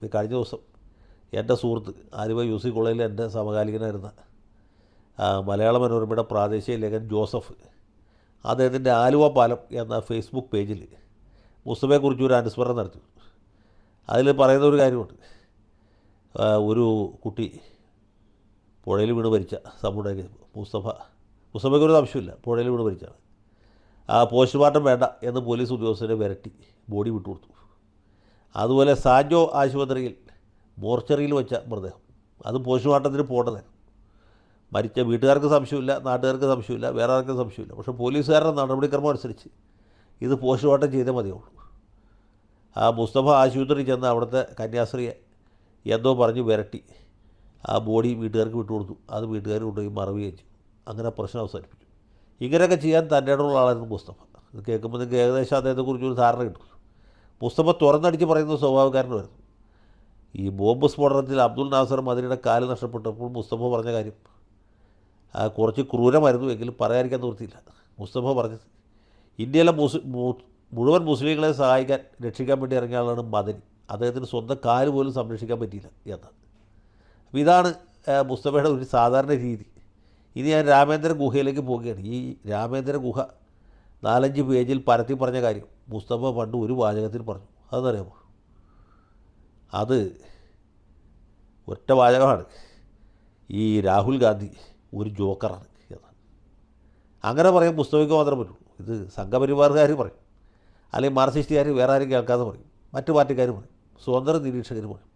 കഴിഞ്ഞ ദിവസം എൻ്റെ സുഹൃത്ത് ആലുവ യു സി കോളേജിൽ എൻ്റെ സമകാലികനായിരുന്ന മലയാള മനോരമയുടെ പ്രാദേശിക ലേഖകൻ ജോസഫ് അദ്ദേഹത്തിൻ്റെ ആലുവ പാലം എന്ന ഫേസ്ബുക്ക് പേജിൽ മുസ്തഫയെക്കുറിച്ച് ഒരു അനുസ്മരണം നടത്തി. അതിൽ പറയുന്ന ഒരു കാര്യമുണ്ട്. ഒരു കുട്ടി പുഴയിൽ വീണ് മരിച്ച നമ്മുടെ മുസ്തഫയ്ക്കൊരു സംശയമില്ല, പുഴയിൽ വീണ് മരിച്ചാണ്. പോസ്റ്റ്മോർട്ടം വേണ്ട എന്ന് പോലീസ് ഉദ്യോഗസ്ഥരെ വിരട്ടി ബോഡി വിട്ടുകൊടുത്തു. അതുപോലെ സാൻജോ ആശുപത്രിയിൽ മോർച്ചറിയിൽ വെച്ച മൃതദേഹം, അത് പോസ്റ്റ്മോർട്ടത്തിന് പോകേണ്ടത്. മരിച്ച വീട്ടുകാർക്ക് സംശയമില്ല, നാട്ടുകാർക്ക് സംശയമില്ല, വേറെ ആർക്കും സംശയമില്ല. പക്ഷേ പോലീസുകാരുടെ നടപടിക്രമം അനുസരിച്ച് ഇത് പോസ്റ്റ്മോർട്ടം ചെയ്തേ മതിയുള്ളൂ. മുസ്തഫ ആശുപത്രിയിൽ ചെന്ന് അവിടുത്തെ കന്യാസ്ത്രീയെ എന്തോ പറഞ്ഞ് വിരട്ടി ബോഡി വീട്ടുകാർക്ക് വിട്ടുകൊടുത്തു. അത് വീട്ടുകാർ കൊണ്ടുപോയി മറവുകയും ചെയ്തു. അങ്ങനെ പ്രശ്നം അവസാനിപ്പിച്ചു. ഇങ്ങനെയൊക്കെ ചെയ്യാൻ തൻ്റെ ഇടമുള്ള ആളായിരുന്നു മുസ്തഫ. ഇത് കേൾക്കുമ്പോൾ നിങ്ങൾക്ക് ഏകദേശം അദ്ദേഹത്തെക്കുറിച്ചൊരു ധാരണ കിട്ടും. മുസ്തഫ തുറന്നടിച്ച് പറയുന്ന സ്വഭാവക്കാരനായിരുന്നു. ഈ ബോംബ് സ്ഫോടനത്തിൽ അബ്ദുൽ നാസർ മദനിയുടെ കാല് നഷ്ടപ്പെട്ടപ്പോൾ മുസ്തഫ പറഞ്ഞ കാര്യം കുറച്ച് ക്രൂരമായിരുന്നു, എങ്കിലും പറയാതിരിക്കാൻ നിവൃത്തിയില്ല. മുസ്തഫ പറഞ്ഞത് ഇന്ത്യയിലെ മുഴുവൻ മുസ്ലിങ്ങളെ സഹായിക്കാൻ രക്ഷിക്കാൻ വേണ്ടി ഇറങ്ങിയ ആളാണ് മദനി. അദ്ദേഹത്തിന് സ്വന്തം കാല് പോലും സംരക്ഷിക്കാൻ പറ്റിയില്ല എന്നാണ്. അപ്പോൾ ഇതാണ് മുസ്തഫയുടെ ഒരു സാധാരണ രീതി. ഇനി ഞാൻ രാമേന്ദ്ര ഗുഹയിലേക്ക് പോവുകയാണ്. ഈ രാമേന്ദ്ര ഗുഹ 4-5 പേജിൽ പരത്തി പറഞ്ഞ കാര്യം മുസ്തഫ പണ്ട് ഒരു വാചകത്തിൽ പറഞ്ഞു. അതെന്നറിയാമോ? അത് ഒറ്റ വാചകമാണ്. ഈ രാഹുൽ ഗാന്ധി ഒരു ജോക്കറാണ് എന്നാണ്. അങ്ങനെ പറയാൻ മുസ്തഫയ്ക്ക് മാത്രമേ പറ്റുള്ളൂ. ഇത് സംഘപരിവാറുകാർ പറയും, അല്ലെങ്കിൽ മാർക്സിസ്റ്റുകാർ വേറെ ആരും കേൾക്കാതെ പറയും, മറ്റു പാർട്ടിക്കാർ പറയും, സ്വതന്ത്ര നിരീക്ഷകർ പറയും.